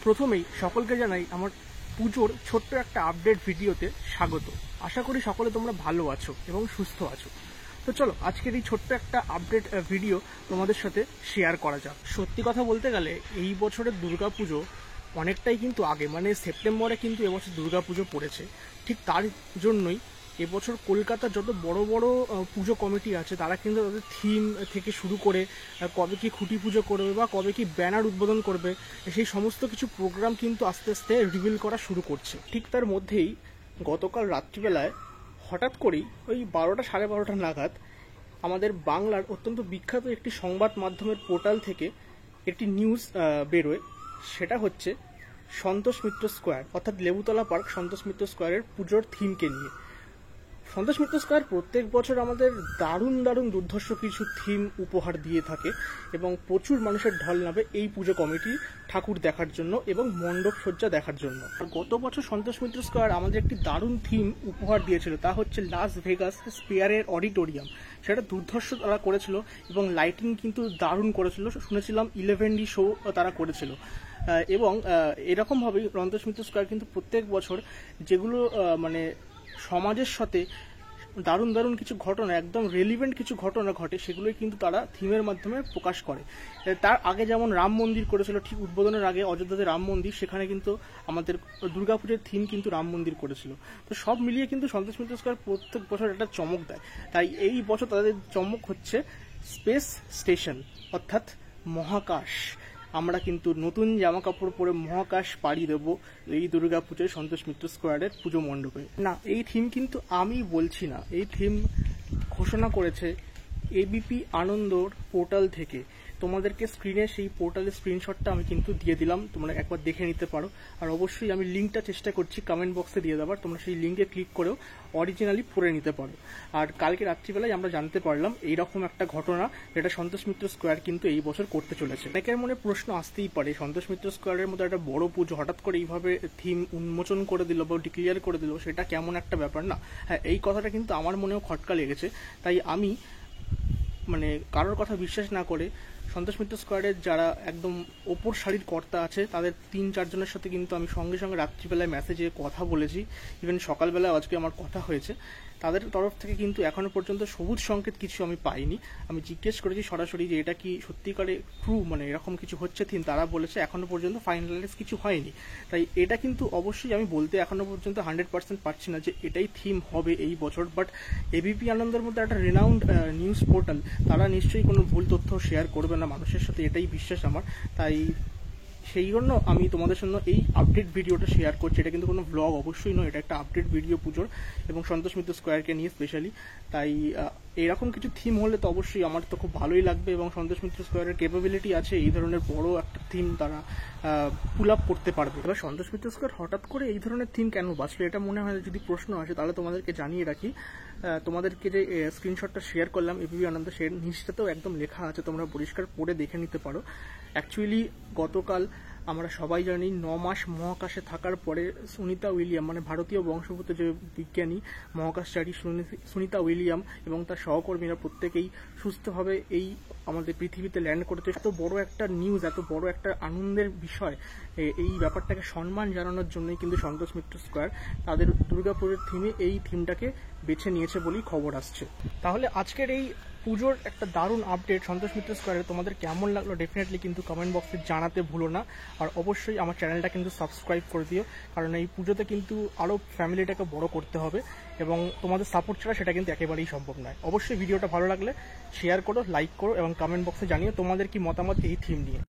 প্রথমেই সকলকে জানাই আমার পুজোর ছোট্ট একটা আপডেট ভিডিওতে স্বাগত। আশা করি সকলে তোমরা ভালো আছো এবং সুস্থ আছো। তো চলো আজকের এই ছোট্ট একটা আপডেট ভিডিও তোমাদের সাথে শেয়ার করা যাক। সত্যি কথা বলতে গেলে এই বছরের দুর্গাপুজো অনেকটাই কিন্তু আগে, মানে সেপ্টেম্বরে কিন্তু এবছর দুর্গাপুজো পড়েছে। ঠিক তার জন্যই এবছর কলকাতার যত বড় বড় পুজো কমিটি আছে তারা কিন্তু তাদের থিম থেকে শুরু করে কবে কি খুঁটি পুজো করবে বা কবে কি ব্যানার উদ্বোধন করবে সেই সমস্ত কিছু প্রোগ্রাম কিন্তু আস্তে আস্তে রিভিল করা শুরু করছে। ঠিক তার মধ্যেই গতকাল রাত্রিবেলায় হঠাৎ করেই ওই 12টা সাড়ে 12টা নাগাদ আমাদের বাংলার অত্যন্ত বিখ্যাত একটি সংবাদ মাধ্যমের পোর্টাল থেকে একটি নিউজ বেরোয়। সেটা হচ্ছে সন্তোষ মিত্র স্কোয়ার অর্থাৎ লেবুতলা পার্ক সন্তোষ মিত্র স্কোয়ারের পুজোর থিমকে নিয়ে। সন্তোষ মিত্র স্কোয়ার প্রত্যেক বছর আমাদের দারুণ দারুণ দুর্ধর্ষ কিছু থিম উপহার দিয়ে থাকে এবং প্রচুর মানুষের ঢল নামে এই পুজো কমিটি ঠাকুর দেখার জন্য এবং মণ্ডপ সজ্জা দেখার জন্য। গত বছর সন্তোষ মিত্র স্কোয়ার আমাদের একটি দারুণ থিম উপহার দিয়েছিল, তা হচ্ছে লাস ভেগাস স্পেয়ারের অডিটোরিয়াম। সেটা দুর্ধর্ষ তারা করেছিল এবং লাইটিং কিন্তু দারুণ করেছিল। শুনেছিলাম 11D শো তারা করেছিল এবং এরকমভাবেই সন্তোষ মিত্র স্কোয়ার কিন্তু প্রত্যেক বছর যেগুলো মানে সমাজের সাথে দারুণ দারুণ কিছু ঘটনা, একদম রেলিভেন্ট কিছু ঘটনা ঘটে, সেগুলোই কিন্তু তারা থিমের মাধ্যমে প্রকাশ করে। তার আগে যেমন রাম মন্দির করেছিল, ঠিক উদ্বোধনের আগে অযোধ্যাতে রাম মন্দির, সেখানে কিন্তু আমাদের দুর্গাপুজোর থিম কিন্তু রাম মন্দির করেছিল। তো সব মিলিয়ে কিন্তু সন্তোষ মিত্র স্কোয়ার প্রত্যেক বছর একটা চমক দেয়। তাই এই বছর তাদের চমক হচ্ছে স্পেস স্টেশন অর্থাৎ মহাকাশ। আমরা কিন্তু নতুন জামা কাপড় পরে মহাকাশ পাড়ি দেবো এই দুর্গাপুজোয় সন্তোষ মিত্র স্কোয়ারের পুজো মণ্ডপে। না, এই থিম কিন্তু আমি বলছি না, এই থিম ঘোষণা করেছে এবিপি আনন্দর পোর্টাল থেকে। তোমাদেরকে স্ক্রিনে সেই পোর্টালের স্ক্রিনশটটা আমি কিন্তু দিয়ে দিলাম, তোমরা একবার দেখে নিতে পারো। আর অবশ্যই আমি লিঙ্কটা চেষ্টা করছি কমেন্ট বক্সে দিয়ে দেওয়ার, তোমরা সেই লিঙ্কে ক্লিক করেও অরিজিনালি পড়ে নিতে পারো। আর কালকে রাত্রিবেলায় আমরা জানতে পারলাম এইরকম একটা ঘটনা, যেটা সন্তোষ মিত্র স্কোয়ার কিন্তু এই বছর করতে চলেছে। অনেকের মনে প্রশ্ন আসতেই পারে, সন্তোষ মিত্র স্কোয়ারের মতো একটা বড় পুজো হঠাৎ করে এইভাবে থিম উন্মোচন করে দিল বা ডিক্লিয়ার করে দিল, সেটা কেমন একটা ব্যাপার না? হ্যাঁ, এই কথাটা কিন্তু আমার মনেও খটকা লেগেছে। তাই আমি মানে কারোর কথা বিশ্বাস না করে সন্তোষ মিত্র স্কোয়ারের যারা একদম ওপর সারির কর্তা আছে তাদের 3-4 জনের সাথে কিন্তু আমি সঙ্গে সঙ্গে রাত্রিবেলায় মেসেজে কথা বলেছি। ইভেন সকালবেলা আজকে আমার কথা হয়েছে। তাদের তরফ থেকে কিন্তু এখনো পর্যন্ত সবুজ সংকেত কিছু আমি পাইনি। আমি জিজ্ঞেস করেছি সরাসরি যে এটা কি সত্যিকারে ট্রু, মানে এরকম কিছু হচ্ছে থিম। তারা বলেছে এখনো পর্যন্ত ফাইনালাইজ কিছু হয়নি। তাই এটা কিন্তু অবশ্যই আমি বলতে এখনো পর্যন্ত 100% পারছি না যে এটাই থিম হবে এই বছর। বাট এবিপি আনন্দের মধ্যে একটা রেনাউন্ড নিউজ পোর্টাল, তারা নিশ্চয়ই কোনো ভুল তথ্য শেয়ার করবে না মানুষের সাথে, এটাই বিশ্বাস আমার। তাই সেই জন্য আমি তোমাদের সঙ্গে এই আপডেট ভিডিওটা শেয়ার করছি। এটা কিন্তু কোনো ব্লগ অবশ্যই নয়, এটা একটা আপডেট ভিডিও পুজোর এবং সন্তোষ মিত্র স্কোয়ারকে নিয়ে স্পেশালি। তাই এরকম কিছু থিম হলে তো অবশ্যই আমার তো খুব ভালোই লাগবে এবং সন্তোষ মিত্র স্কোয়ারের ক্যাপাবিলিটি আছে এই ধরনের বড় একটা থিম তারা পুল আপ করতে পারবে। এবার সন্তোষ মিত্র স্কোয়ার হঠাৎ করে এই ধরনের থিম কেন বাঁচলো, এটা মনে হয় যদি প্রশ্ন আসে তাহলে তোমাদেরকে জানিয়ে রাখি। তোমাদেরকে যে স্ক্রিনশটটা শেয়ার করলাম এবিপি আনন্দ, সে নিচটাতেও একদম লেখা আছে, তোমরা পরিষ্কার পড়ে দেখে নিতে পারো। অ্যাকচুয়ালি গতকাল আমরা সবাই জানি 9 মাস মহাকাশে থাকার পরে সুনিতা উইলিয়াম, মানে ভারতীয় বংশোদ্ভূত যে বিজ্ঞানী মহাকাশচারী সুনিতা উইলিয়াম এবং তার সহকর্মীরা প্রত্যেকেই সুস্থভাবে এই আমাদের পৃথিবীতে ল্যান্ড করেছে। এত বড় একটা নিউজ, এত বড় একটা আনন্দের বিষয়, এই ব্যাপারটাকে সম্মান জানানোর জন্যই কিন্তু সন্তোষ মিত্র স্কোয়ার তাদের দুর্গাপুরের থিমে এই থিমটাকে বেছে নিয়েছে বলেই খবর আসছে। তাহলে আজকের এই পুজোর একটা দারুণ আপডেট সন্তোষ মিত্র স্কোয়ারে তোমাদের কেমন লাগলো ডেফিনেটলি কিন্তু কমেন্ট বক্সে জানাতে ভুলো না। আর অবশ্যই আমার চ্যানেলটা কিন্তু সাবস্ক্রাইব করে দিও, কারণ এই পুজোতে কিন্তু আরও ফ্যামিলিটাকে বড় করতে হবে এবং তোমাদের সাপোর্ট ছাড়া সেটা কিন্তু একেবারেই সম্ভব নয়। অবশ্যই ভিডিওটা ভালো লাগলে শেয়ার করো, লাইক করো এবং কমেন্ট বক্সে জানিও তোমাদের কি মতামত এই থিম নিয়ে।